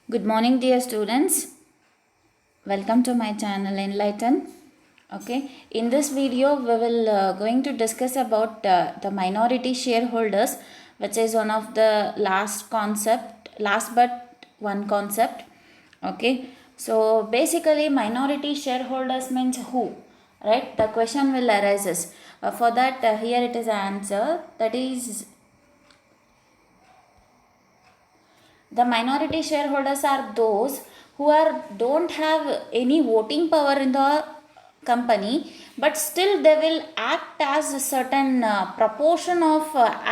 Good morning, dear students. Welcome to my channel Enlighten. Okay, in this video, we will going to discuss about the minority shareholders, which is one of the last but one concept. Okay, so basically, minority shareholders means who, right? The question will arises. For that, here it is answer. That is, the minority shareholders are those who don't have any voting power in the company, but still they will act as a certain proportion of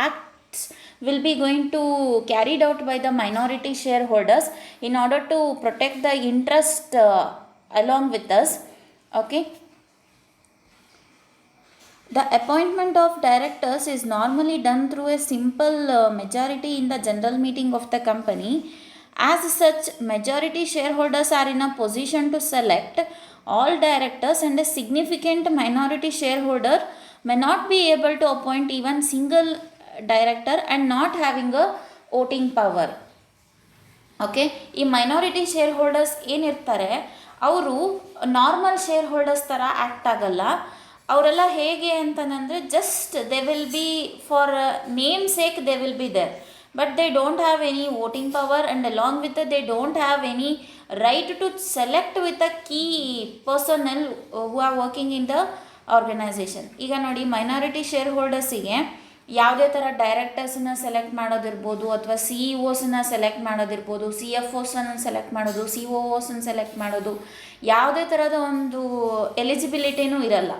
acts will be going to carried out by the minority shareholders in order to protect the interest along with us. Okay, the appointment of directors is normally done through a simple majority in the general meeting of the company. As such, majority shareholders are in a position to select all directors, and a significant minority shareholder may not be able to appoint even single director and not having a voting power. Okay, ಈ minority share holders ಏನಿರ್ತಾರೆ ಅವರು normal share holders ಥರ act ಆಗಲ್ಲ. ಅವರೆಲ್ಲ ಹೇಗೆ ಅಂತಂದರೆ just they will be for name sake they will be there, but they don't have any voting power and along with they don't have any right to select with a key personnel who are working in the organisation. ಈಗ ನೋಡಿ, minority share ಹೋಲ್ಡರ್ಸಿಗೆ ಯಾವುದೇ ಥರ ಡೈರೆಕ್ಟರ್ಸನ್ನ select ಮಾಡೋದಿರ್ಬೋದು, ಅಥವಾ C E ಓಸನ್ನ select ಮಾಡೋದಿರ್ಬೋದು, C F ಓಸನ್ನು select ಮಾಡೋದು, ಸಿ ಒ ಓಸನ್ನು ಸೆಲೆಕ್ಟ್ ಮಾಡೋದು, ಯಾವುದೇ ಥರದ ಒಂದು ಎಲಿಜಿಬಿಲಿಟಿನೂ ಇರಲ್ಲ.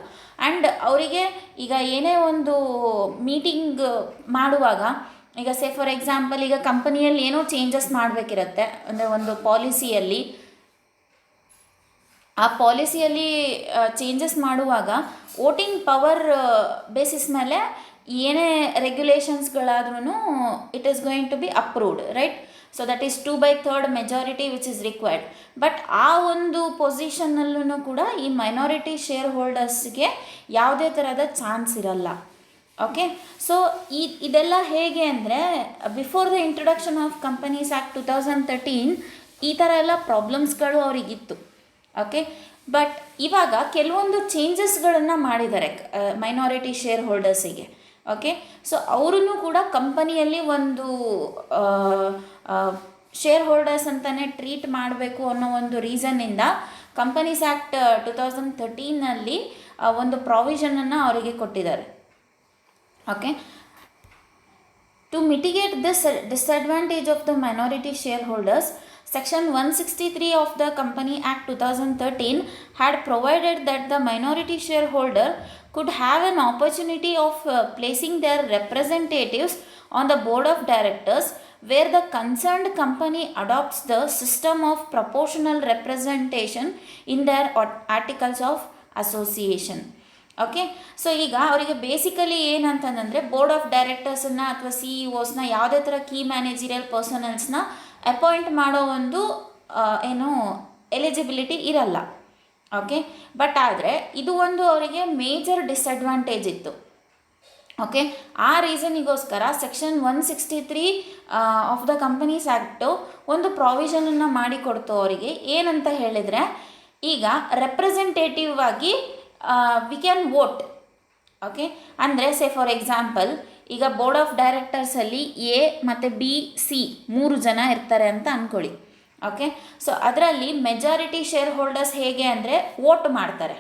ಆ್ಯಂಡ್ ಅವರಿಗೆ ಈಗ ಏನೇ ಒಂದು ಮೀಟಿಂಗ್ ಮಾಡುವಾಗ, ಈಗ ಫಾರ್ ಎಕ್ಸಾಂಪಲ್, ಈಗ ಕಂಪನಿಯಲ್ಲಿ ಏನೋ ಚೇಂಜಸ್ ಮಾಡಬೇಕಿರತ್ತೆ, ಅಂದರೆ ಒಂದು ಪಾಲಿಸಿಯಲ್ಲಿ, ಆ ಪಾಲಿಸಿಯಲ್ಲಿ ಚೇಂಜಸ್ ಮಾಡುವಾಗ ವೋಟಿಂಗ್ ಪವರ್ ಬೇಸಿಸ್ ಮೇಲೆ ಏನೇ ರೆಗ್ಯುಲೇಷನ್ಸ್ಗಳಾದ್ರೂ it is going to be approved, right? So that is 2/3 majority which is required. But ಆ ಒಂದು ಪೊಸಿಷನ್ನಲ್ಲೂ ಕೂಡ ಈ ಮೈನಾರಿಟಿ ಶೇರ್ ಹೋಲ್ಡರ್ಸ್ಗೆ ಯಾವುದೇ ಥರದ ಚಾನ್ಸ್ ಇರಲ್ಲ. ಓಕೆ, ಸೊ ಇದೆಲ್ಲ ಹೇಗೆ ಅಂದರೆ, before the introduction of companies act 2013 ಈ ಥರ ಎಲ್ಲ ಪ್ರಾಬ್ಲಮ್ಸ್ಗಳು ಅವರಿಗಿತ್ತು. ಓಕೆ, ಬಟ್ ಇವಾಗ ಕೆಲವೊಂದು ಚೇಂಜಸ್ಗಳನ್ನು ಮಾಡಿದ್ದಾರೆ ಮೈನಾರಿಟಿ ಶೇರ್ ಹೋಲ್ಡರ್ಸಿಗೆ. ಓಕೆ, ಸೊ ಅವರೂ ಕೂಡ ಕಂಪನಿಯಲ್ಲಿ ಒಂದು ಶೇರ್ ಹೋಲ್ಡರ್ಸ್ ಅಂತಲೇ ಟ್ರೀಟ್ ಮಾಡಬೇಕು ಅನ್ನೋ ಒಂದು ರೀಸನ್ನಿಂದ ಕಂಪನೀಸ್ ಆ್ಯಕ್ಟ್ 2013 ಒಂದು ಪ್ರಾವಿಷನನ್ನು ಅವರಿಗೆ ಕೊಟ್ಟಿದ್ದಾರೆ. Okay, to mitigate this disadvantage of the minority share holders, Section 163 of the Company Act 2013 had provided that the minority shareholder could have an opportunity of placing their representatives on the board of directors where the concerned company adopts the system of proportional representation in their articles of association. Okay, so ಈಗ ಅವರಿಗೆ basically ಏನಂತಂದರೆ, board of ಡೈರೆಕ್ಟರ್ಸನ್ನು ಅಥವಾ C E ಓಸ್ನ ಯಾವುದೇ ಥರ key managerial ಪರ್ಸನಲ್ಸ್ನ appoint ಮಾಡೋ ಒಂದು ಏನು eligibility ಇರಲ್ಲ. ಓಕೆ, ಬಟ್ ಆದರೆ ಇದು ಒಂದು ಅವರಿಗೆ ಮೇಜರ್ ಡಿಸ್ಅಡ್ವಾಂಟೇಜ್ ಇತ್ತು. ಓಕೆ, ಆ ರೀಸನಿಗೋಸ್ಕರ section 163 of the companies act ಒಂದು ಪ್ರಾವಿಷನನ್ನು ಮಾಡಿಕೊಡ್ತು ಅವರಿಗೆ. ಏನಂತ ಹೇಳಿದರೆ, ಈಗ ರೆಪ್ರೆಸೆಂಟೇಟಿವ್ ಆಗಿ ವಿ ಕ್ಯಾನ್ ವೋಟ್. ಓಕೆ, ಅಂದರೆ ಫಾರ್ ಎಕ್ಸಾಂಪಲ್, ಈಗ ಬೋರ್ಡ್ ಆಫ್ ಡೈರೆಕ್ಟರ್ಸಲ್ಲಿ ಎ ಮತ್ತು ಬಿ ಸಿ 3 ಜನ ಇರ್ತಾರೆ ಅಂತ ಅಂದ್ಕೊಳ್ಳಿ. ಓಕೆ, ಸೊ ಅದರಲ್ಲಿ ಮೆಜಾರಿಟಿ ಶೇರ್ ಹೋಲ್ಡರ್ಸ್ ಹೇಗೆ ಅಂದರೆ ವೋಟ್ ಮಾಡ್ತಾರೆ.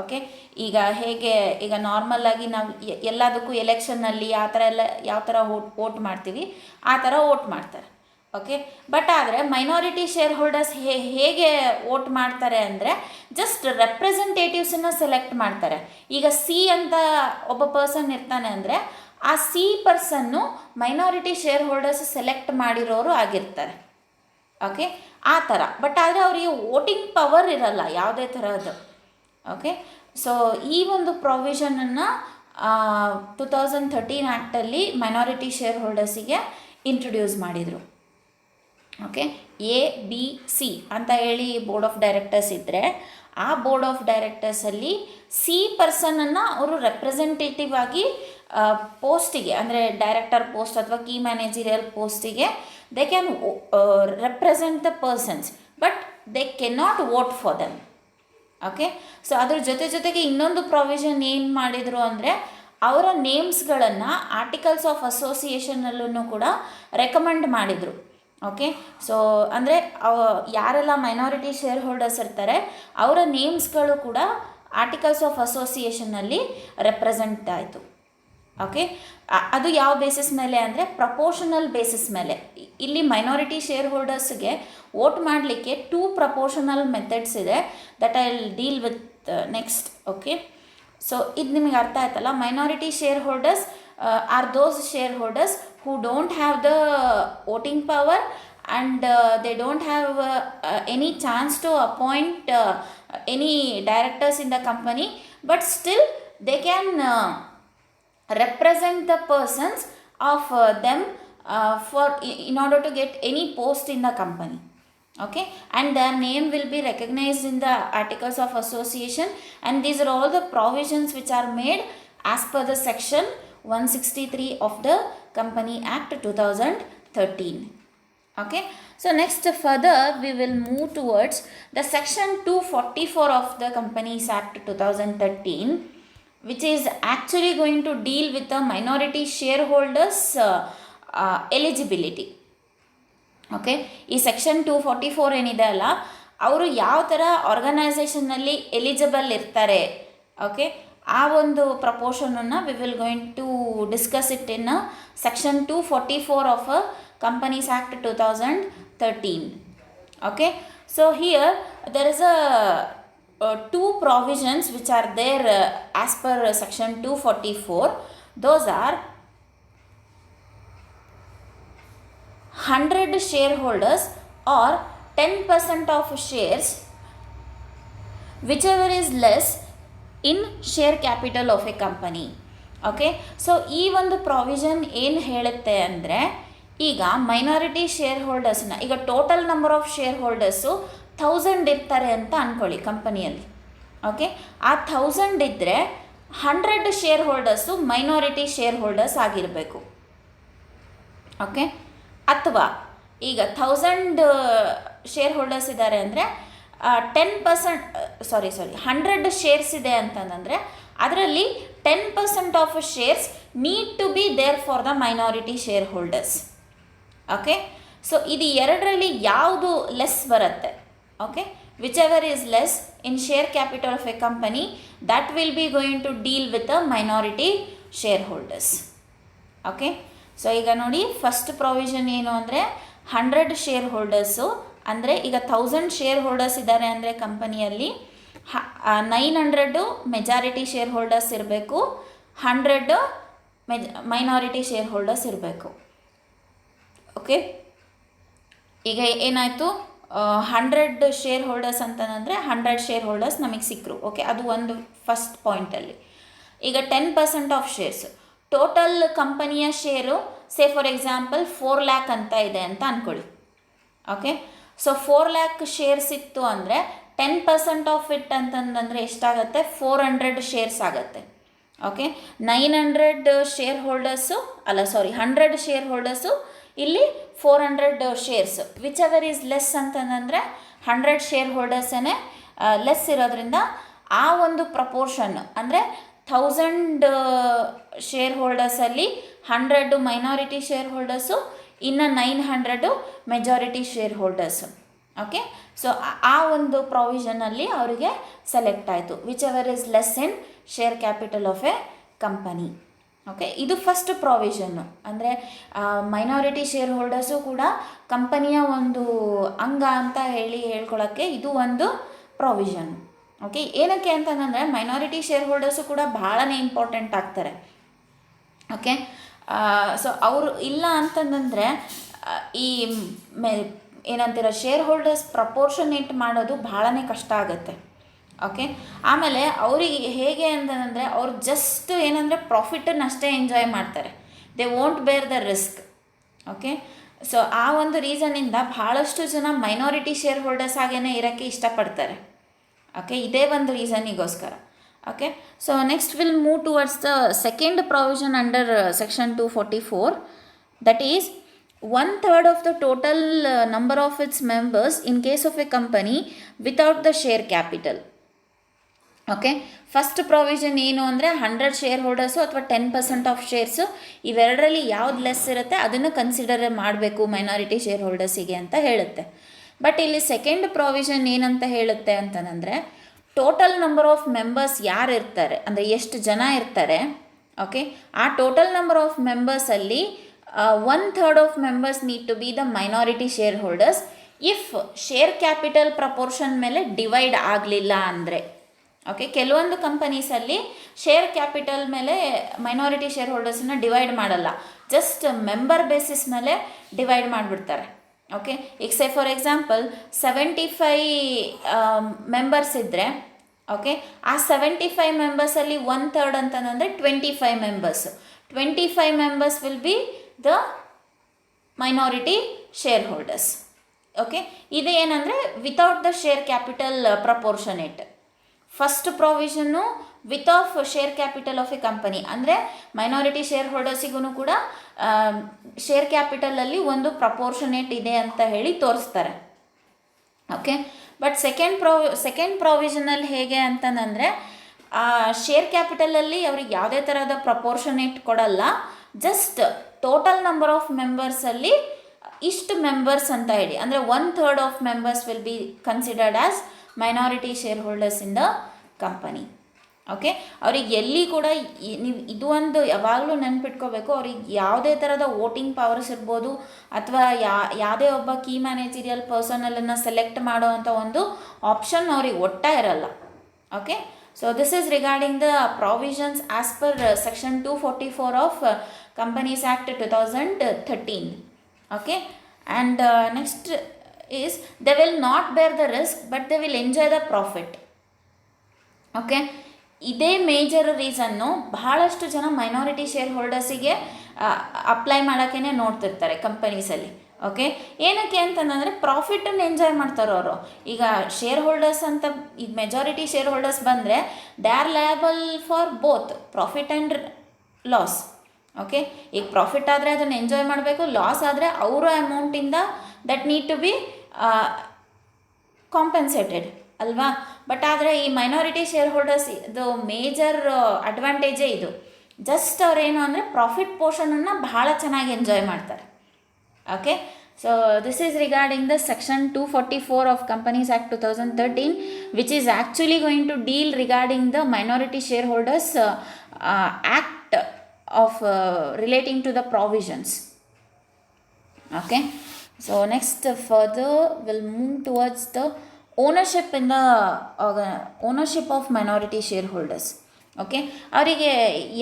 ಓಕೆ, ಈಗ ನಾರ್ಮಲ್ಲಾಗಿ ನಾವು ಎಲ್ಲದಕ್ಕೂ ಎಲೆಕ್ಷನ್ನಲ್ಲಿ ಆ ಥರ ಎಲ್ಲ ಯಾವ ಥರ ವೋಟ್ ಮಾಡ್ತೀವಿ ಆ ಥರ ವೋಟ್ ಮಾಡ್ತಾರೆ. ಓಕೆ, ಬಟ್ ಆದರೆ ಮೈನಾರಿಟಿ ಶೇರ್ ಹೋಲ್ಡರ್ಸ್ ಹೇಗೆ ವೋಟ್ ಮಾಡ್ತಾರೆ ಅಂದರೆ ಜಸ್ಟ್ ರೆಪ್ರೆಸೆಂಟೇಟಿವ್ಸನ್ನು ಸೆಲೆಕ್ಟ್ ಮಾಡ್ತಾರೆ. ಈಗ ಸಿ ಅಂತ ಒಬ್ಬ ಪರ್ಸನ್ ಇರ್ತಾನೆ ಅಂದರೆ ಆ ಸಿ ಪರ್ಸನ್ನು ಮೈನಾರಿಟಿ ಶೇರ್ ಹೋಲ್ಡರ್ಸ್ ಸೆಲೆಕ್ಟ್ ಮಾಡಿರೋರು ಆಗಿರ್ತಾರೆ. ಓಕೆ, ಆ ಥರ. ಬಟ್ ಆದರೆ ಅವರಿಗೆ ವೋಟಿಂಗ್ ಪವರ್ ಇರಲ್ಲ ಯಾವುದೇ ಥರದ್ದು. ಓಕೆ, ಸೊ ಈ ಒಂದು ಪ್ರಾವಿಷನನ್ನು 2013 ಆ್ಯಕ್ಟಲ್ಲಿ ಮೈನಾರಿಟಿ ಶೇರ್ ಹೋಲ್ಡರ್ಸಿಗೆ ಇಂಟ್ರೊಡ್ಯೂಸ್ ಮಾಡಿದರು. ಓಕೆ, ಎ ಬಿ ಸಿ ಅಂತ ಹೇಳಿ ಬೋರ್ಡ್ ಆಫ್ ಡೈರೆಕ್ಟರ್ಸ್ ಇದ್ದರೆ, ಆ ಬೋರ್ಡ್ ಆಫ್ ಡೈರೆಕ್ಟರ್ಸಲ್ಲಿ ಸಿ ಪರ್ಸನನ್ನು ಅವರು ರೆಪ್ರೆಸೆಂಟೇಟಿವ್ ಆಗಿ ಪೋಸ್ಟಿಗೆ, ಅಂದರೆ ಡೈರೆಕ್ಟರ್ ಪೋಸ್ಟ್ ಅಥವಾ ಕೀ ಮ್ಯಾನೇಜರಿಯಲ್ ಪೋಸ್ಟಿಗೆ they can represent the persons, but they cannot vote for them. Okay, so ಅದ್ರ ಜೊತೆಗೆ ಇನ್ನೊಂದು ಪ್ರಾವಿಷನ್ ಏನು ಮಾಡಿದರು ಅಂದರೆ, ಅವರ ನೇಮ್ಸ್ಗಳನ್ನು ಆರ್ಟಿಕಲ್ಸ್ ಆಫ್ ಅಸೋಸಿಯೇಷನಲ್ಲೂ ಕೂಡ ರೆಕಮೆಂಡ್ ಮಾಡಿದರು. ಓಕೆ, ಸೊ ಅಂದರೆ ಯಾರೆಲ್ಲ ಮೈನಾರಿಟಿ ಶೇರ್ ಹೋಲ್ಡರ್ಸ್ ಇರ್ತಾರೆ ಅವರ ನೇಮ್ಸ್ಗಳು ಕೂಡ ಆರ್ಟಿಕಲ್ಸ್ ಆಫ್ ಅಸೋಸಿಯೇಷನಲ್ಲಿ ರೆಪ್ರೆಸೆಂಟ್ ಆಯಿತು. ಓಕೆ, ಅದು ಯಾವ ಬೇಸಿಸ್ ಮೇಲೆ ಅಂದರೆ ಪ್ರಪೋರ್ಷನಲ್ ಬೇಸಿಸ್ ಮೇಲೆ. ಇಲ್ಲಿ ಮೈನಾರಿಟಿ ಶೇರ್ ಹೋಲ್ಡರ್ಸ್ಗೆ ವೋಟ್ ಮಾಡಲಿಕ್ಕೆ 2 ಪ್ರಪೋರ್ಷನಲ್ ಮೆಥಡ್ಸ್ ಇದೆ, that I will deal with next. Okay, so ಇದು ನಿಮಗೆ ಅರ್ಥ ಆಯ್ತಲ್ಲ. Minority share holders are those share holders who don't have the voting power and they don't have any chance to appoint any directors in the company, but still they can represent the persons of them for in order to get any post in the company. Okay, and their name will be recognized in the articles of association, and these are all the provisions which are made as per the section 163 of the Company Act 2013. Okay, so next further we will move towards the section 244 of the Companies Act 2013, which is actually going to deal with the minority shareholders eligibility. Okay, ಈ section 244 ಏನಿದೆ ಅಲ್ಲ, ಅವರು ಯಾವ ಥರ ಆರ್ಗನೈಸೇಷನ್ನಲ್ಲಿ eligible ಇರ್ತಾರೆ. Okay, ಆ ಒಂದು ಪ್ರಪೋರ್ಷನನ್ನು we will going to discuss it in section 244 of companies act 2013. Okay, so here there is a 2 provisions which are there as per section 244. Those are 100 shareholders or 10% of shares, whichever is less in share capital of a company. Okay, so ಈ ಒಂದು provision ಏನು ಹೇಳುತ್ತೆ ಅಂದರೆ, ಈಗ minority share ಹೋಲ್ಡರ್ಸ್ನ, ಈಗ total number of share holders 1000 ಇರ್ತಾರೆ ಅಂತ ಅಂದ್ಕೊಳ್ಳಿ ಕಂಪನಿಯಲ್ಲಿ. ಓಕೆ, ಆ 1000 ಇದ್ದರೆ 100 share holders minority share holders ಆಗಿರಬೇಕು. ಓಕೆ, ಅಥವಾ ಈಗ 1000 ಶೇರ್ ಹೋಲ್ಡರ್ಸ್ ಇದ್ದಾರೆ ಅಂದರೆ 100 ಶೇರ್ಸ್ ಇದೆ ಅಂತಂದರೆ ಅದರಲ್ಲಿ 10% of shares need to be there for the minority share holders. Okay, so ಇದು ಎರಡರಲ್ಲಿ ಯಾವುದು ಲೆಸ್ ಬರುತ್ತೆ. Okay, whichever is less in share capital of a company, that will be going to deal with the minority share holders. Okay, so ಈಗ ನೋಡಿ, first provision ಏನು ಅಂದರೆ 100 share holders, ಅಂದರೆ ಈಗ 1000 ಶೇರ್ ಹೋಲ್ಡರ್ಸ್ ಇದ್ದಾರೆ ಅಂದರೆ ಕಂಪನಿಯಲ್ಲಿ 900 ಮೆಜಾರಿಟಿ ಶೇರ್ ಹೋಲ್ಡರ್ಸ್ ಇರಬೇಕು, 100 ಮೈನಾರಿಟಿ ಶೇರ್ ಹೋಲ್ಡರ್ಸ್ ಇರಬೇಕು. ಓಕೆ, ಈಗ ಏನಾಯಿತು, 100 ಶೇರ್ ಹೋಲ್ಡರ್ಸ್ ಅಂತಂದರೆ 100 ಶೇರ್ ಹೋಲ್ಡರ್ಸ್ ನಮಗೆ ಸಿಕ್ಕರು. ಓಕೆ, ಅದು ಒಂದು ಫಸ್ಟ್ ಪಾಯಿಂಟಲ್ಲಿ. ಈಗ 10% ಆಫ್ ಶೇರ್ಸ್, ಟೋಟಲ್ ಕಂಪನಿಯ share say for example 4 lakh ಅಂತ ಇದೆ ಅಂತ ಅಂದ್ಕೊಳ್ಳಿ. ಓಕೆ, ಸೊ 4 lakh ಶೇರ್ಸ್ ಇತ್ತು ಅಂದರೆ 10% ಆಫ್ ಇಟ್ ಅಂತಂದರೆ ಎಷ್ಟಾಗುತ್ತೆ, 400 ಶೇರ್ಸ್ ಆಗುತ್ತೆ. Okay, 900 share holders 100 share holders, ಇಲ್ಲಿ 400 shares, which ever is less ಅಂತಂದರೆ 100 ಶೇರ್ ಹೋಲ್ಡರ್ಸೇ ಲೆಸ್ ಇರೋದ್ರಿಂದ ಆ ಒಂದು ಪ್ರಪೋರ್ಷನ್ ಅಂದರೆ 1000 ಶೇರ್ ಹೋಲ್ಡರ್ಸಲ್ಲಿ 100 ಮೈನಾರಿಟಿ ಶೇರ್ ಹೋಲ್ಡರ್ಸು, ಇನ್ನು 900 majority share holders. Okay, so ಆ ಒಂದು ಪ್ರಾವಿಷನಲ್ಲಿ ಅವರಿಗೆ ಸೆಲೆಕ್ಟ್ ಆಯಿತು, which ever is less in share capital of a company. Okay, ಇದು ಫಸ್ಟ್ ಪ್ರಾವಿಷನ್ನು. ಅಂದರೆ ಮೈನಾರಿಟಿ ಶೇರ್ ಹೋಲ್ಡರ್ಸು ಕೂಡ ಕಂಪನಿಯ ಒಂದು ಅಂಗ ಅಂತ ಹೇಳ್ಕೊಳ್ಳೋಕ್ಕೆ ಇದು ಒಂದು ಪ್ರಾವಿಷನ್. ಓಕೆ, ಏನಕ್ಕೆ ಅಂತಂದರೆ ಮೈನಾರಿಟಿ ಶೇರ್ ಹೋಲ್ಡರ್ಸು ಕೂಡ ಭಾಳನೇ ಇಂಪಾರ್ಟೆಂಟ್ ಆಗ್ತಾರೆ. ಓಕೆ, ಸೊ ಅವರು ಇಲ್ಲ ಅಂತಂದರೆ ಈ ಏನಂತೀರ ಶೇರ್ ಹೋಲ್ಡರ್ಸ್ ಪ್ರಪೋರ್ಷನೇಟ್ ಮಾಡೋದು ಭಾಳನೇ ಕಷ್ಟ ಆಗುತ್ತೆ. ಓಕೆ, ಆಮೇಲೆ ಅವರಿಗೆ ಹೇಗೆ ಅಂತಂದರೆ ಅವ್ರು ಜಸ್ಟ್ ಏನಂದರೆ ಪ್ರಾಫಿಟನ್ನು ಅಷ್ಟೇ ಎಂಜಾಯ್ ಮಾಡ್ತಾರೆ, ದೇ ವೋಂಟ್ ಬೇರ್ ದ ರಿಸ್ಕ್. ಓಕೆ, ಸೊ ಆ ಒಂದು ರೀಸನ್ನಿಂದ ಭಾಳಷ್ಟು ಜನ ಮೈನಾರಿಟಿ ಶೇರ್ ಹೋಲ್ಡರ್ಸ್ ಆಗೇ ಇರೋಕ್ಕೆ ಇಷ್ಟಪಡ್ತಾರೆ. ಓಕೆ, ಇದೇ ಒಂದು ರೀಸನ್ನಿಗೋಸ್ಕರ. Okay, so next we'll move towards the second provision under section 244, that is 1/3 of the total number of its members in case of a company without the share capital. Okay, first provision ಏನು ಅಂದರೆ 100 share holders ಅಥವಾ 10% of shares ಇವೆರಡರಲ್ಲಿ ಯಾವ್ದು less ಇರುತ್ತೆ ಅದನ್ನು consider ಮಾಡಬೇಕು minority share ಹೋಲ್ಡರ್ಸಿಗೆ ಅಂತ ಹೇಳುತ್ತೆ. But ಇಲ್ಲಿ ಸೆಕೆಂಡ್ ಪ್ರಾವಿಷನ್ ಏನಂತ ಹೇಳುತ್ತೆ ಅಂತಂದರೆ ಟೋಟಲ್ ನಂಬರ್ ಆಫ್ ಮೆಂಬರ್ಸ್ ಯಾರು ಇರ್ತಾರೆ ಅಂದರೆ ಎಷ್ಟು ಜನ ಇರ್ತಾರೆ, ಓಕೆ, ಆ ಟೋಟಲ್ ನಂಬರ್ ಆಫ್ ಮೆಂಬರ್ಸಲ್ಲಿ 1/3 of members need to be the minority share holders if share capital proportion ಮೇಲೆ ಡಿವೈಡ್ ಆಗಲಿಲ್ಲ ಅಂದರೆ. ಓಕೆ, ಕೆಲವೊಂದು ಕಂಪನೀಸಲ್ಲಿ ಶೇರ್ ಕ್ಯಾಪಿಟಲ್ ಮೇಲೆ ಮೈನಾರಿಟಿ ಶೇರ್ ಹೋಲ್ಡರ್ಸನ್ನ ಡಿವೈಡ್ ಮಾಡಲ್ಲ, ಜಸ್ಟ್ ಮೆಂಬರ್ ಬೇಸಿಸ್ ಮೇಲೆ ಡಿವೈಡ್ ಮಾಡಿಬಿಡ್ತಾರೆ. ಓಕೆ, ಈಗ ಸೇ ಫಾರ್ ಎಕ್ಸಾಂಪಲ್ 75 ಮೆಂಬರ್ಸ್ ಇದ್ದರೆ, ಓಕೆ, ಆ 75 ಮೆಂಬರ್ಸಲ್ಲಿ 1/3 ಅಂತಂದರೆ 25 members. 25 members will be the minority share holders. Okay, ಇದು ಏನಂದರೆ without the share capital proportionate. First provision with of share capital of a company ಅಂದರೆ ಮೈನಾರಿಟಿ ಶೇರ್ ಹೋಲ್ಡರ್ಸಿಗೂ ಕೂಡ share ಕ್ಯಾಪಿಟಲಲ್ಲಿ ಒಂದು proportionate ಇದೆ ಅಂತ ಹೇಳಿ ತೋರಿಸ್ತಾರೆ. ಓಕೆ, ಬಟ್ ಸೆಕೆಂಡ್ ಪ್ರಾವಿಷನಲ್ಲಿ ಹೇಗೆ ಅಂತಂದರೆ ಶೇರ್ ಕ್ಯಾಪಿಟಲಲ್ಲಿ ಅವ್ರಿಗೆ ಯಾವುದೇ ಥರದ ಪ್ರಪೋರ್ಷನೇಟ್ ಕೊಡಲ್ಲ, ಜಸ್ಟ್ ಟೋಟಲ್ ನಂಬರ್ ಆಫ್ ಮೆಂಬರ್ಸಲ್ಲಿ ಇಷ್ಟು ಮೆಂಬರ್ಸ್ ಅಂತ ಹೇಳಿ, ಅಂದರೆ 1/3 of members will be considered as minority share holders in the company. Okay, ಅವ್ರಿಗೆ ಎಲ್ಲಿ ಕೂಡ ನೀವು ಇದು ಒಂದು ಯಾವಾಗಲೂ ನೆನ್ಪಿಟ್ಕೋಬೇಕು, ಅವ್ರಿಗೆ ಯಾವುದೇ ಥರದ ವೋಟಿಂಗ್ ಪವರ್ಸ್ ಇರ್ಬೋದು ಅಥವಾ ಯಾವುದೇ ಒಬ್ಬ ಕೀ ಮ್ಯಾನೇಜರಿಯಲ್ ಪರ್ಸನಲನ್ನು ಸೆಲೆಕ್ಟ್ ಮಾಡೋವಂಥ ಒಂದು ಆಪ್ಷನ್ ಅವ್ರಿಗೆ ಒಟ್ಟೇ ಇರಲ್ಲ. Okay, so this is regarding the provisions as per section 244 of companies act 2013. Okay, and next is they will not bear the risk but they will enjoy the profit. Okay, ಇದೇ major reason ಬಹಳಷ್ಟು ಜನ minority share ಹೋಲ್ಡರ್ಸಿಗೆ apply ಮಾಡೋಕ್ಕೇ ನೋಡ್ತಿರ್ತಾರೆ ಕಂಪನೀಸಲ್ಲಿ. Okay, ಏನಕ್ಕೆ ಅಂತಂದರೆ ಪ್ರಾಫಿಟನ್ನು enjoy ಮಾಡ್ತಾರೆ ಅವರು. ಈಗ share holders ಅಂತ ಈಗ ಮೆಜಾರಿಟಿ ಶೇರ್ ಹೋಲ್ಡರ್ಸ್ ಬಂದರೆ they are liable for both profit and loss. Okay, ಈಗ ಪ್ರಾಫಿಟ್ ಆದರೆ ಅದನ್ನು ಎಂಜಾಯ್ ಮಾಡಬೇಕು, ಲಾಸ್ ಆದರೆ ಅವರ ಅಮೌಂಟಿಂದ ದಟ್ ನೀಡ್ ಟು ಬಿ ಕಾಂಪೆನ್ಸೇಟೆಡ್ ಅಲ್ವಾ. ಬಟ್ ಆದರೆ ಈ ಮೈನಾರಿಟಿ ಶೇರ್ ಹೋಲ್ಡರ್ಸ್ ಇದು ಮೇಜರ್ ಅಡ್ವಾಂಟೇಜೇ ಇದು, ಜಸ್ಟ್ ಅವ್ರೇನು ಅಂದರೆ ಪ್ರಾಫಿಟ್ ಪೋರ್ಷನನ್ನು ಬಹಳ ಚೆನ್ನಾಗಿ ಎಂಜಾಯ್ ಮಾಡ್ತಾರೆ. Okay, so this is regarding the section 244 of companies act 2013 which is actually going to deal regarding the minority share holders act of relating to the provisions. Okay, so next further we'll move towards the ownership in the ownership of minority shareholders. Okay, ಅವರಿಗೆ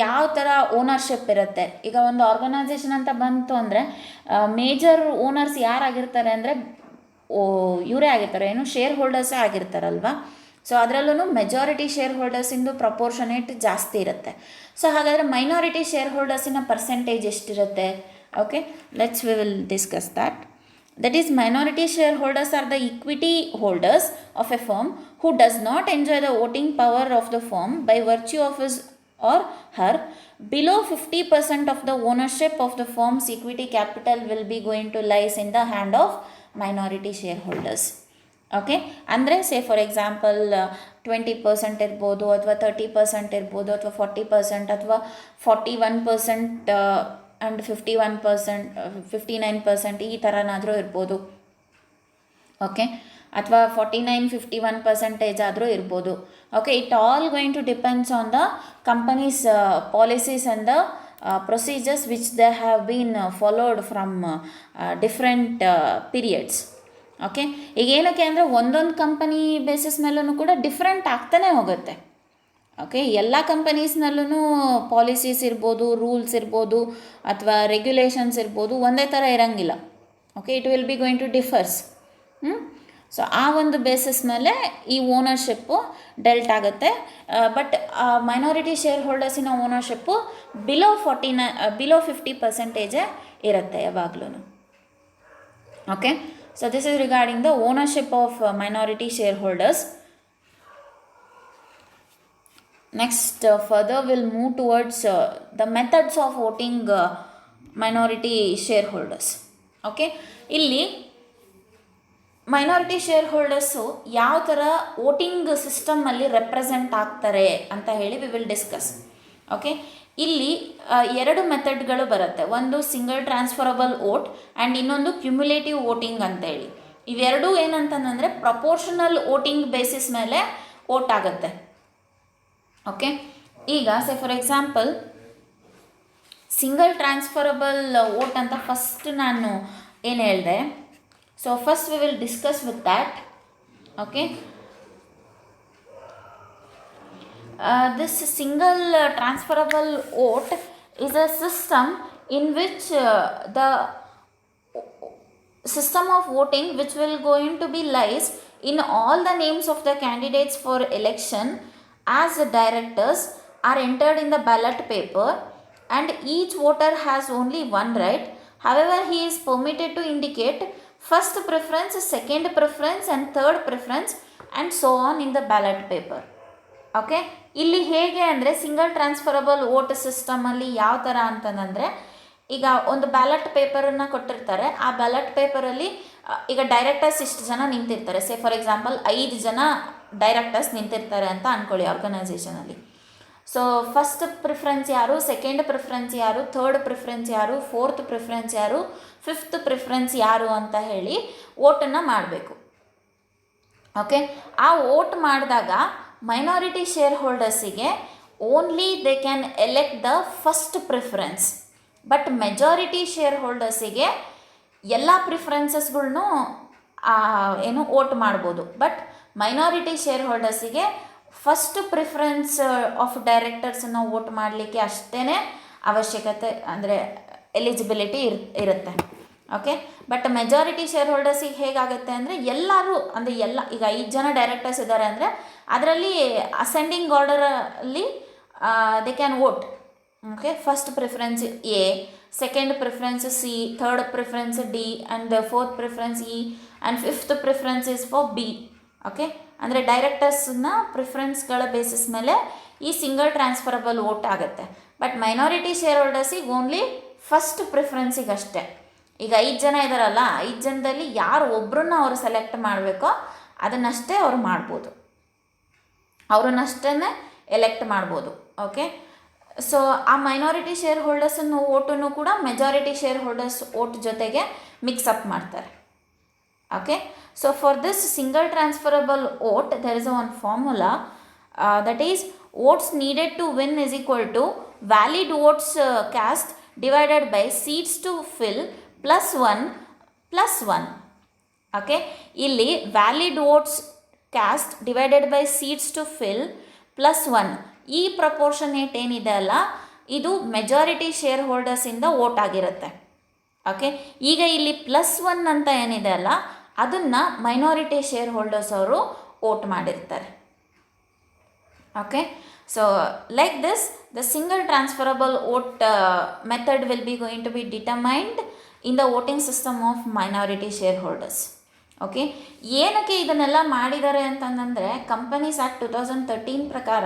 ಯಾವ ಥರ ownership ಇರುತ್ತೆ. ಈಗ ಒಂದು organisation ಅಂತ ಬಂತು ಅಂದರೆ major owners ಯಾರಾಗಿರ್ತಾರೆ ಅಂದರೆ ಇವರೇ ಆಗಿರ್ತಾರೆ, ಏನು ಶೇರ್ ಹೋಲ್ಡರ್ಸೇ ಆಗಿರ್ತಾರಲ್ವ. ಸೊ ಅದರಲ್ಲೂ ಮೆಜಾರಿಟಿ ಶೇರ್ ಹೋಲ್ಡರ್ಸಿಂದು ಪ್ರಪೋರ್ಷನೇಟ್ ಜಾಸ್ತಿ ಇರುತ್ತೆ. ಸೊ ಹಾಗಾದರೆ ಮೈನಾರಿಟಿ ಶೇರ್ ಹೋಲ್ಡರ್ಸಿನ ಪರ್ಸೆಂಟೇಜ್ ಎಷ್ಟಿರುತ್ತೆ? Okay, let's we will discuss that. That is, minority shareholders are the equity holders of a firm who does not enjoy the voting power of the firm by virtue of his or her below 50% of the ownership of the firm's equity capital will be going to lies in the hand of minority shareholders. Okay, ಅಂದರೆ ಸೇ for example 20% ಇರ್ಬೋದು ಅಥವಾ 30% ಇರ್ಬೋದು ಅಥವಾ 40% ಅಥವಾ 41% and 51%, 59% ಈ ಥರನಾದರೂ ಇರ್ಬೋದು. Okay, ಅಥವಾ 49-51% ಆದರೂ ಇರ್ಬೋದು. Okay, it all going to depends on the companies policies and the procedures which they have been followed from different periods. Okay, ಈಗ ಏನಕ್ಕೆ ಅಂದರೆ ಒಂದೊಂದು ಕಂಪನಿ ಬೇಸಿಸ್ ಮೇಲೂ ಕೂಡ ಡಿಫ್ರೆಂಟ್ ಆಗ್ತಾನೆ ಹೋಗುತ್ತೆ. ಓಕೆ, ಎಲ್ಲ ಕಂಪನೀಸ್ನಲ್ಲೂ ಪಾಲಿಸೀಸ್ ಇರ್ಬೋದು, ರೂಲ್ಸ್ ಇರ್ಬೋದು ಅಥವಾ ರೆಗ್ಯುಲೇಷನ್ಸ್ ಇರ್ಬೋದು ಒಂದೇ ಥರ ಇರೋಂಗಿಲ್ಲ. Okay, it will be going to differs. So ಆ ಒಂದು ಬೇಸಿಸ್ ಮೇಲೆ ಈ ಓನರ್ಶಿಪ್ಪು ಡೆಲ್ಟ್ ಆಗುತ್ತೆ. ಬಟ್ ಮೈನಾರಿಟಿ ಶೇರ್ ಹೋಲ್ಡರ್ಸಿನ ಓನರ್ಶಿಪ್ಪು ಬಿಲೋ 50% ಇರುತ್ತೆ ಯಾವಾಗಲೂ. Okay, so this is regarding the ownership of minority shareholders. Next, further we'll move towards the methods of voting minority shareholders. Okay, ಇಲ್ಲಿ minority share holders ಯಾವ ಥರ voting ಸಿಸ್ಟಮಲ್ಲಿ represent ಆಗ್ತಾರೆ ಅಂತ ಹೇಳಿ V will discuss. Okay, ಇಲ್ಲಿ ಎರಡು ಮೆಥಡ್ಗಳು ಬರುತ್ತೆ. ಒಂದು ಸಿಂಗಲ್ ಟ್ರಾನ್ಸ್ಫರಬಲ್ ವೋಟ್ ಆ್ಯಂಡ್ ಇನ್ನೊಂದು ಕ್ಯುಮ್ಯುಲೇಟಿವ್ ವೋಟಿಂಗ್ ಅಂತೇಳಿ. ಇವೆರಡೂ ಏನಂತಂದರೆ ಪ್ರಪೋರ್ಷನಲ್ ವೋಟಿಂಗ್ ಬೇಸಿಸ್ ಮೇಲೆ ವೋಟ್ ಆಗುತ್ತೆ. ಓಕೆ, ಈಗ for example single transferable vote ಅಂತ ಫಸ್ಟ್ ನಾನು ಏನು ಹೇಳಿದೆ. So first we will discuss with that. Okay, this single transferable vote is a system in which the system of voting which will going to be lies in all the names of the candidates for election as directors are entered in the ballot paper, and each voter has only one right. However, he is permitted to indicate first preference, second preference and third preference and so on in the ballot paper. Okay, ಇಲ್ಲಿ ಹೇಗೆ ಅಂದರೆ single transferable vote ಸಿಸ್ಟಮಲ್ಲಿ ಯಾವ ಥರ ಅಂತಂದರೆ, ಈಗ ಒಂದು ballot ಪೇಪರನ್ನು ಕೊಟ್ಟಿರ್ತಾರೆ. ಆ ಬ್ಯಾಲೆಟ್ ಪೇಪರಲ್ಲಿ ಈಗ ಡೈರೆಕ್ಟರ್ಸ್ ಇಷ್ಟು ಜನ ನಿಂತಿರ್ತಾರೆ. ಫಾರ್ ಎಕ್ಸಾಂಪಲ್ 5 ಜನ ಡೈರೆಕ್ಟರ್ಸ್ ನಿಂತಿರ್ತಾರೆ ಅಂತ ಅಂದ್ಕೊಳ್ಳಿ ಆರ್ಗನೈಸೇಷನಲ್ಲಿ. ಸೊ ಫಸ್ಟ್ ಪ್ರಿಫರೆನ್ಸ್ ಯಾರು, ಸೆಕೆಂಡ್ ಪ್ರಿಫರೆನ್ಸ್ ಯಾರು, ಥರ್ಡ್ ಪ್ರಿಫರೆನ್ಸ್ ಯಾರು, ಫೋರ್ತ್ ಪ್ರಿಫರೆನ್ಸ್ ಯಾರು, ಫಿಫ್ತ್ ಪ್ರಿಫರೆನ್ಸ್ ಯಾರು ಅಂತ ಹೇಳಿ ವೋಟನ್ನು ಮಾಡಬೇಕು. ಓಕೆ, ಆ ವೋಟ್ ಮಾಡಿದಾಗ ಮೈನಾರಿಟಿ ಶೇರ್ ಹೋಲ್ಡರ್ಸಿಗೆ only they can elect the first preference. But majority share ಹೋಲ್ಡರ್ಸಿಗೆ ಎಲ್ಲ ಪ್ರಿಫರೆನ್ಸಸ್ಗಳ್ನೂ ಏನು ವೋಟ್ ಮಾಡ್ಬೋದು. ಬಟ್ ಮೈನಾರಿಟಿ ಶೇರ್ ಹೋಲ್ಡರ್ಸಿಗೆ ಫಸ್ಟ್ ಪ್ರಿಫರೆನ್ಸ್ ಆಫ್ ಡೈರೆಕ್ಟರ್ಸನ್ನು ವೋಟ್ ಮಾಡಲಿಕ್ಕೆ ಅಷ್ಟೇ ಅವಶ್ಯಕತೆ, ಅಂದರೆ ಎಲಿಜಿಬಿಲಿಟಿ ಇರುತ್ತೆ. ಓಕೆ, ಬಟ್ ಮೆಜಾರಿಟಿ ಶೇರ್ ಹೋಲ್ಡರ್ಸಿಗೆ ಹೇಗಾಗುತ್ತೆ ಅಂದರೆ ಎಲ್ಲರೂ, ಅಂದರೆ ಈಗ 5 ಜನ ಡೈರೆಕ್ಟರ್ಸ್ ಇದ್ದಾರೆ ಅಂದರೆ ಅದರಲ್ಲಿ ಅಸೆಂಡಿಂಗ್ ಆರ್ಡರಲ್ಲಿ they can vote. Okay, first preference A, second preference C, third preference D and fourth preference E and fifth preference is for B. Okay, ಅಂದರೆ ಡೈರೆಕ್ಟರ್ಸ್ನ ಪ್ರಿಫರೆನ್ಸ್ಗಳ ಬೇಸಿಸ್ ಮೇಲೆ ಈ ಸಿಂಗಲ್ ಟ್ರಾನ್ಸ್ಫರಬಲ್ ವೋಟ್ ಆಗುತ್ತೆ. ಬಟ್ ಮೈನಾರಿಟಿ ಶೇರ್ ಹೋಲ್ಡರ್ಸಿಗೆ only first ಪ್ರಿಫರೆನ್ಸಿಗೆ ಅಷ್ಟೇ. ಈಗ 5 ಜನ ಇದ್ದಾರಲ್ಲ, 5 ಜನದಲ್ಲಿ ಯಾರು ಒಬ್ಬರನ್ನ ಅವರು ಸೆಲೆಕ್ಟ್ ಮಾಡಬೇಕೋ ಅದನ್ನಷ್ಟೇ ಅವ್ರು ಮಾಡ್ಬೋದು, ಅವ್ರನ್ನಷ್ಟೇ ಎಲೆಕ್ಟ್ ಮಾಡ್ಬೋದು. ಓಕೆ, ಸೊ ಆ ಮೈನಾರಿಟಿ ಶೇರ್ ಹೋಲ್ಡರ್ಸನ್ನು ಓಟನ್ನು ಕೂಡ ಮೆಜಾರಿಟಿ ಶೇರ್ ಹೋಲ್ಡರ್ಸ್ ಓಟ್ ಜೊತೆಗೆ ಮಿಕ್ಸಪ್ ಮಾಡ್ತಾರೆ. Okay, so for this single transferable vote there is one formula that is votes needed to win is equal to valid votes cast divided by seats to fill +1. Okay, ಇಲ್ಲಿ valid votes cast divided by seats to fill +1 ಈ proportionate ಏನಿದೆ ಅಲ್ಲ, ಇದು majority share ಹೋಲ್ಡರ್ಸಿಂದ vote ಆಗಿರುತ್ತೆ. Okay, ಈಗ ಇಲ್ಲಿ +1 ಅಂತ ಏನಿದೆ ಅಲ್ಲ, ಅದನ್ನು ಮೈನಾರಿಟಿ ಶೇರ್ ಹೋಲ್ಡರ್ಸ್ ಅವರು ವೋಟ್ ಮಾಡಿರ್ತಾರೆ. Okay, so like this the single transferable vote method will be going to be determined in the voting system of minority shareholders. Okay, ಏನಕ್ಕೆ ಇದನ್ನೆಲ್ಲ ಮಾಡಿದ್ದಾರೆ ಅಂತಂದರೆ ಕಂಪನೀಸ್ ಆ್ಯಕ್ಟ್ 2013 ಪ್ರಕಾರ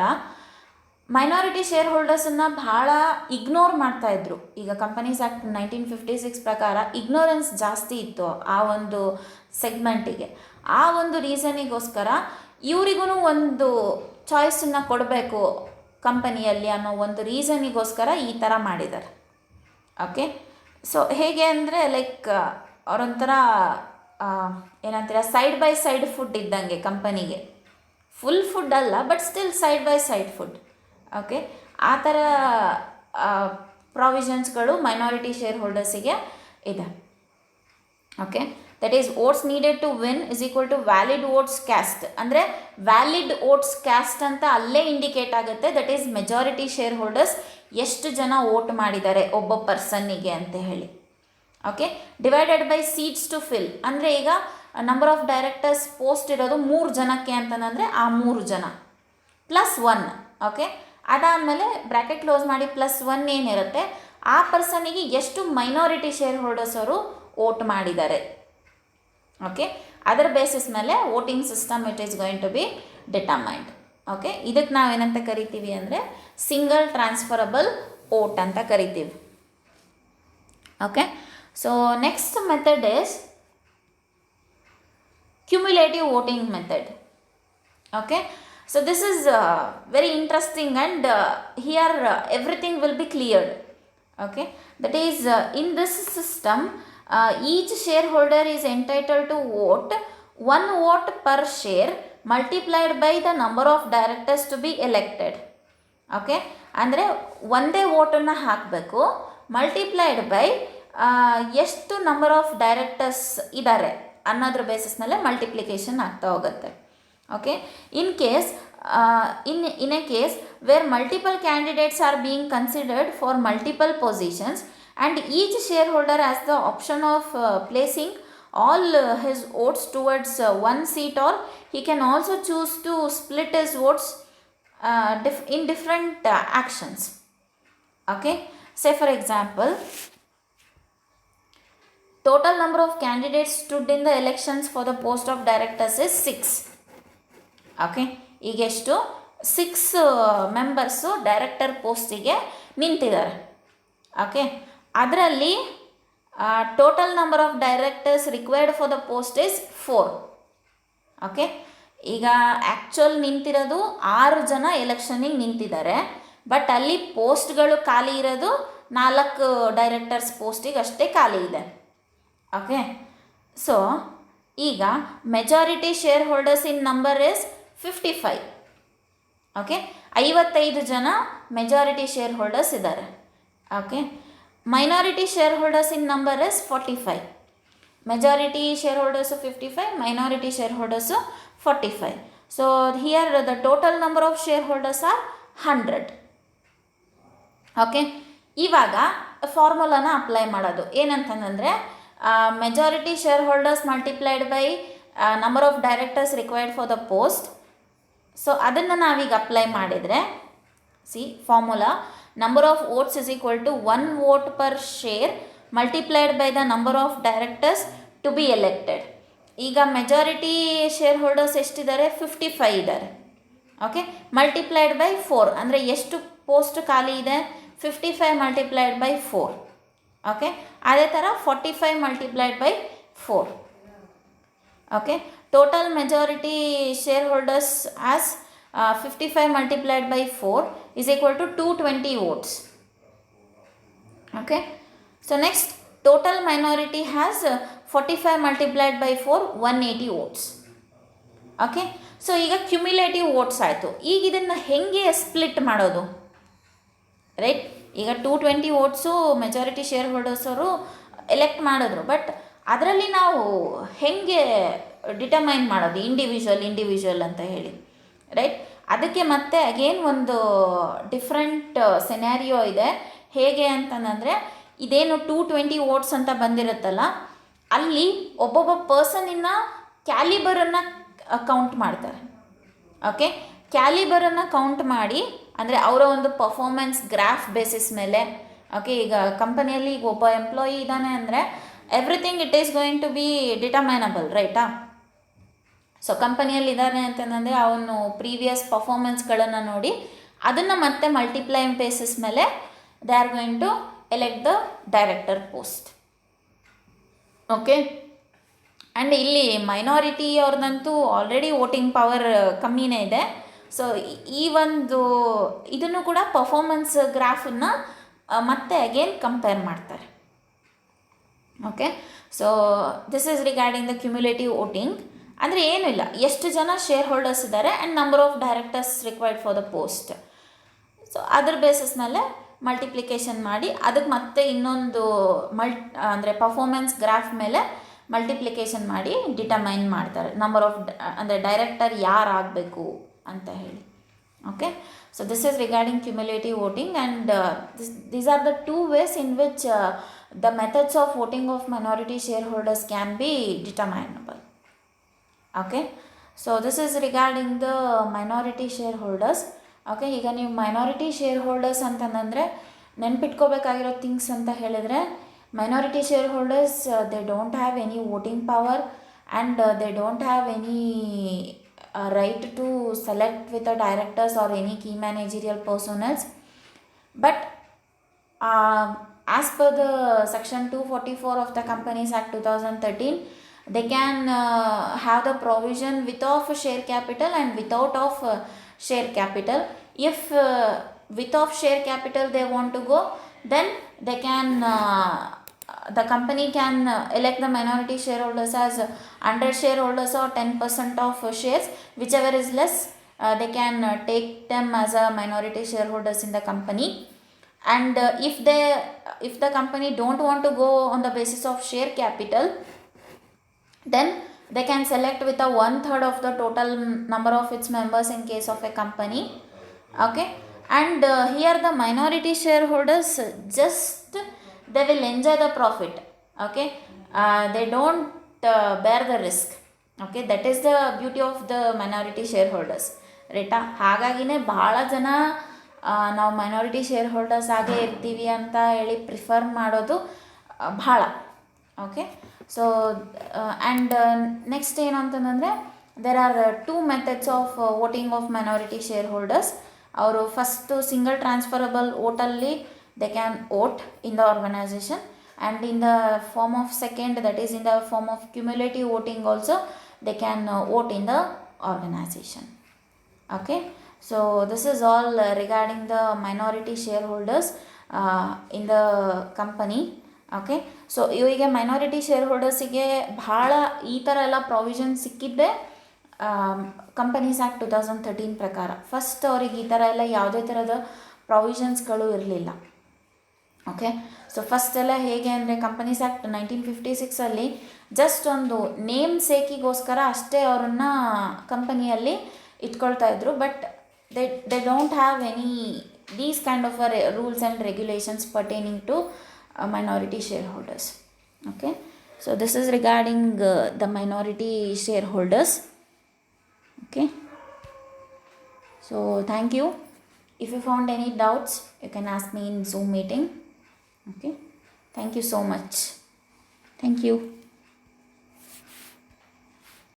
ಮೈನಾರಿಟಿ ಶೇರ್ ಹೋಲ್ಡರ್ಸನ್ನು ಭಾಳ ignore ಮಾಡ್ತಾಯಿದ್ರು. ಈಗ ಕಂಪನೀಸ್ ಆ್ಯಕ್ಟ್ 1956 ಪ್ರಕಾರ ಇಗ್ನೋರೆನ್ಸ್ ಜಾಸ್ತಿ ಇತ್ತು ಆ ಒಂದು ಸೆಗ್ಮೆಂಟಿಗೆ. ಆ ಒಂದು ರೀಸನಿಗೋಸ್ಕರ ಇವರಿಗೂ ಒಂದು ಚಾಯ್ಸನ್ನು ಕೊಡಬೇಕು ಕಂಪನಿಯಲ್ಲಿ ಅನ್ನೋ ಒಂದು ರೀಸನಿಗೋಸ್ಕರ ಈ ಥರ ಮಾಡಿದ್ದಾರೆ. ಓಕೆ, ಸೊ ಹೇಗೆ ಅಂದರೆ ಲೈಕ್ ಅವರೊಂಥರ ಏನಂತೀರ, ಸೈಡ್ ಬೈ ಸೈಡ್ ಫುಡ್ ಇದ್ದಂಗೆ ಕಂಪನಿಗೆ. ಫುಲ್ ಫುಡ್ ಅಲ್ಲ, but still side by side food. Okay, ಆ ಥರ ಪ್ರಾವಿಷನ್ಸ್ಗಳು ಮೈನಾರಿಟಿ ಶೇರ್ ಹೋಲ್ಡರ್ಸಿಗೆ ಇದೆ. Okay, that is votes needed to win is equal to valid votes cast. ಅಂದರೆ ವ್ಯಾಲಿಡ್ ವೋಟ್ಸ್ ಕ್ಯಾಸ್ಟ್ ಅಂತ ಅಲ್ಲೇ ಇಂಡಿಕೇಟ್ ಆಗುತ್ತೆ. That is majority share holders ಎಷ್ಟು ಜನ ವೋಟ್ ಮಾಡಿದ್ದಾರೆ ಒಬ್ಬ ಪರ್ಸನ್ನಿಗೆ ಅಂತ ಹೇಳಿ. Okay, divided by seats to fill ಅಂದರೆ ಈಗ ನಂಬರ್ ಆಫ್ ಡೈರೆಕ್ಟರ್ಸ್ ಪೋಸ್ಟ್ ಇರೋದು 3 ಜನಕ್ಕೆ ಅಂತಂದರೆ ಆ 3 ಜನ +1. ಓಕೆ, ಅದಾದಮೇಲೆ ಬ್ರ್ಯಾಕೆಟ್ ಕ್ಲೋಸ್ ಮಾಡಿ +1 ಏನಿರುತ್ತೆ ಆ ಪರ್ಸನಿಗೆ ಎಷ್ಟು ಮೈನಾರಿಟಿ ಶೇರ್ ಹೋಲ್ಡರ್ಸ್ ಅವರು ವೋಟ್ ಮಾಡಿದ್ದಾರೆ. ಓಕೆ, ಅದರ ಬೇಸಿಸ್ ಮೇಲೆ voting system it is going to be determined. Okay, ಇದಕ್ಕೆ ನಾವೇನಂತ ಕರಿತೀವಿ ಅಂದರೆ ಸಿಂಗಲ್ ಟ್ರಾನ್ಸ್ಫರಬಲ್ ಓಟ್ ಅಂತ ಕರಿತೀವಿ. Okay, so next method is cumulative voting method. Okay, so this is very interesting, and here everything will be cleared. Okay, that is in this system each shareholder is entitled to vote one vote per share multiplied by the number of directors to be elected. Okay, ಅಂದರೆ ಒಂದೇ ವೋಟನ್ನು ಹಾಕಬೇಕು, multiplied by ಎಷ್ಟು number of directors ಇದ್ದಾರೆ ಅನ್ನೋದ್ರ ಬೇಸಿಸ್ನಲ್ಲೇ multiplication ಆಗ್ತಾ ಹೋಗುತ್ತೆ. Okay, in case in a case where multiple candidates are being considered for multiple positions and each shareholder has the option of placing all his votes towards one seat, or he can also choose to split his votes in different actions. Okay, say for example, total number of candidates stood in the elections for the post of directors is 6. Okay, ಈಗ ಎಷ್ಟು 6 members director ಪೋಸ್ಟಿಗೆ ನಿಂತಿದ್ದಾರೆ. Okay, ಅದರಲ್ಲಿ total number of directors required for the post is 4. Okay, ಈಗ actual ನಿಂತಿರೋದು 6 ಜನ ಎಲೆಕ್ಷನಿಗೆ ನಿಂತಿದ್ದಾರೆ, but ಅಲ್ಲಿ ಪೋಸ್ಟ್ಗಳು ಖಾಲಿ ಇರೋದು 4 ಡೈರೆಕ್ಟರ್ಸ್ ಪೋಸ್ಟಿಗೆ ಅಷ್ಟೇ ಖಾಲಿ ಇದೆ. ಓಕೆ, ಸೊ ಈಗ majority share holders in number is 55. Okay, 55 ಜನ ಮೆಜಾರಿಟಿ ಶೇರ್ ಹೋಲ್ಡರ್ಸ್ ಇದ್ದಾರೆ. Okay, minority share holders in number is 45. Majority share holders 55, minority share holders 45. So here the total number of share holders R 100. Okay, ಇವಾಗ ಫಾರ್ಮುಲಾನ apply ಮಾಡೋದು ಏನಂತಂದರೆ majority share holders multiplied by number of directors required for the post. So ಅದನ್ನು ನಾವೀಗ apply ಮಾಡಿದರೆ, C formula, number of votes is equal to 1 vote per share multiplied by the number of directors to be elected. ಈಗ majority share holders ಎಷ್ಟಿದ್ದಾರೆ? 55 ಇದ್ದಾರೆ. Okay, multiplied by 4 ಅಂದರೆ ಎಷ್ಟು post ಖಾಲಿ ಇದೆ? 55 ಮಲ್ಟಿಪ್ಲೈಡ್ ಬೈ 4. ಓಕೆ, ಅದೇ ಥರ 45 multiplied by 4. Okay, total majority share holders as 55 multiplied by 4 is equal to 220 votes. Okay, so next total minority has 45 multiplied by 4 180 votes. Okay, so ಈಗ cumulative votes ಆಯಿತು. ಈಗ ಇದನ್ನು ಹೇಗೆ split ಮಾಡೋದು? Right, ಈಗ 220 votes majority share holders ಅವರು elect ಮಾಡಿದ್ರು, but ಅದರಲ್ಲಿ ನಾವು ಹೇಗೆ ಡಿಟರ್ಮೈನ್ ಮಾಡೋದು ಇಂಡಿವಿಜುವಲ್ ಅಂತ ಹೇಳಿ, ರೈಟ್? ಅದಕ್ಕೆ ಮತ್ತೆ ಅಗೇನ್ ಒಂದು ಡಿಫ್ರೆಂಟ್ ಸೆನ್ಯಾರಿಯೋ ಇದೆ. ಹೇಗೆ ಅಂತಂದರೆ, ಇದೇನು 220 ವೋಟ್ಸ್ ಅಂತ ಬಂದಿರುತ್ತಲ್ಲ, ಅಲ್ಲಿ ಒಬ್ಬೊಬ್ಬ ಪರ್ಸನಿನ ಕ್ಯಾಲಿಬರನ್ನು ಕೌಂಟ್ ಮಾಡ್ತಾರೆ. ಓಕೆ, ಕ್ಯಾಲಿಬರನ್ನು ಕೌಂಟ್ ಮಾಡಿ, ಅಂದರೆ ಅವರ ಒಂದು ಪರ್ಫಾರ್ಮೆನ್ಸ್ ಗ್ರಾಫ್ ಬೇಸಿಸ್ ಮೇಲೆ. ಓಕೆ, ಈಗ ಕಂಪನಿಯಲ್ಲಿ ಈಗ ಒಬ್ಬ ಎಂಪ್ಲಾಯಿ ಇದ್ದಾನೆ ಅಂದರೆ everything it is going to be determinable, ರೈಟಾ? ಸೊ ಕಂಪನಿಯಲ್ಲಿ ಇದ್ದಾನೆ ಅಂತಂದರೆ ಅವನು ಪ್ರೀವಿಯಸ್ ಪರ್ಫಾರ್ಮೆನ್ಸ್ಗಳನ್ನು ನೋಡಿ ಅದನ್ನು ಮತ್ತೆ ಮಲ್ಟಿಪ್ಲೈ ಬೇಸಿಸ್ ಮೇಲೆ they are going to elect the director post. Okay, and ಇಲ್ಲಿ ಮೈನಾರಿಟಿ ಅವ್ರದ್ದಂತೂ ಆಲ್ರೆಡಿ ವೋಟಿಂಗ್ ಪವರ್ ಕಮ್ಮಿನೇ ಇದೆ. ಸೊ ಈ ಒಂದು ಇದನ್ನು ಕೂಡ ಪರ್ಫಾರ್ಮೆನ್ಸ್ ಗ್ರಾಫನ್ನು ಮತ್ತೆ ಅಗೇನ್ ಕಂಪೇರ್ ಮಾಡ್ತಾರೆ. Okay, so this is regarding the cumulative voting. ಅಂದರೆ ಏನೂ ಇಲ್ಲ, ಎಷ್ಟು ಜನ ಶೇರ್ ಹೋಲ್ಡರ್ಸ್ ಇದ್ದಾರೆ and number of directors required for the post. So ಅದ್ರ ಬೇಸಿಸ್ನಲ್ಲೇ ಮಲ್ಟಿಪ್ಲಿಕೇಶನ್ ಮಾಡಿ ಅದಕ್ಕೆ ಮತ್ತೆ ಇನ್ನೊಂದು ಅಂದರೆ ಪರ್ಫಾರ್ಮೆನ್ಸ್ ಗ್ರಾಫ್ ಮೇಲೆ ಮಲ್ಟಿಪ್ಲಿಕೇಶನ್ ಮಾಡಿ ಡಿಟರ್ಮೈನ್ ಮಾಡ್ತಾರೆ ನಂಬರ್ ಆಫ್ ಅಂದರೆ ಡೈರೆಕ್ಟರ್ ಯಾರು ಆಗಬೇಕು ಅಂತ ಹೇಳಿ. Okay, so this is regarding cumulative voting, and these are the 2 ways in which the methods of voting of minority shareholders can be determinable. Okay, so this is regarding the minority shareholders. Okay, ಈಗ ನೀವು minority share holders ಅಂತಂದರೆ ನೆನ್ಪಿಟ್ಕೋಬೇಕಾಗಿರೋ things ಅಂತ ಹೇಳಿದರೆ, minority share holders they don't have any voting power and they don't have any right to select with the directors or any key managerial personnel, but as per the section 244 of the Companies Act 2013, they can have the provision with of share capital and without of share capital. If with of share capital they want to go, then they can the company can elect the minority shareholders as 100 shareholders or 10% of shares, whichever is less, they can take them as a minority shareholders in the company. And if the company don't want to go on the basis of share capital, then they can select with a 1/3 of the total number of its members in case of a company. Okay, and here the minority shareholders just they will enjoy the profit. Okay, they don't bear the risk. Okay, that is the beauty of the minority shareholders, ರೈಟಾ. ಹಾಗಾಗಿನೇ ಭಾಳ ಜನ ನಾವು minority share holders ಆಗೇ ಇರ್ತೀವಿ ಅಂತ ಹೇಳಿ prefer ಮಾಡೋದು ಭಾಳ. ಓಕೆ, ಸೊ ಆ್ಯಂಡ್ ನೆಕ್ಸ್ಟ್ ಏನು ಅಂತಂದರೆ, there are 2 methods of voting of minority share holders. ಅವರು ಫಸ್ಟು ಸಿಂಗಲ್ ಟ್ರಾನ್ಸ್ಫರಬಲ್ ವೋಟಲ್ಲಿ they can vote in the organisation, and in the form of second, that is in the form of cumulative voting also they can vote in the organisation. Okay, so this is all regarding the minority shareholders in the company. Okay, so ಇವರಿಗೆ minority share ಹೋಲ್ಡರ್ಸಿಗೆ ಭಾಳ ಈ ಥರ ಎಲ್ಲ provision ಸಿಕ್ಕಿದ್ದೆ companies act 2013 ಪ್ರಕಾರ. First ಅವ್ರಿಗೆ ಈ ಥರ ಎಲ್ಲ ಯಾವುದೇ ಥರದ ಪ್ರಾವಿಷನ್ಸ್ಗಳು ಇರಲಿಲ್ಲ. ಓಕೆ, ಸೊ ಫಸ್ಟ್ ಎಲ್ಲ ಹೇಗೆ ಅಂದರೆ, ಕಂಪನೀಸ್ ಆ್ಯಕ್ಟ್ 1956 ಜಸ್ಟ್ ಒಂದು ನೇಮ್ ಸೇಕಿಗೋಸ್ಕರ ಅಷ್ಟೇ ಅವ್ರನ್ನ ಕಂಪನಿಯಲ್ಲಿ ಇಟ್ಕೊಳ್ತಾ ಇದ್ರು. But they don't have any these kind of rules and regulations pertaining to minority shareholders. Okay, so this is regarding the minority shareholders. Okay, so thank you. If you found any doubts, you can ask me in Zoom meeting. Okay, thank you so much. Thank you.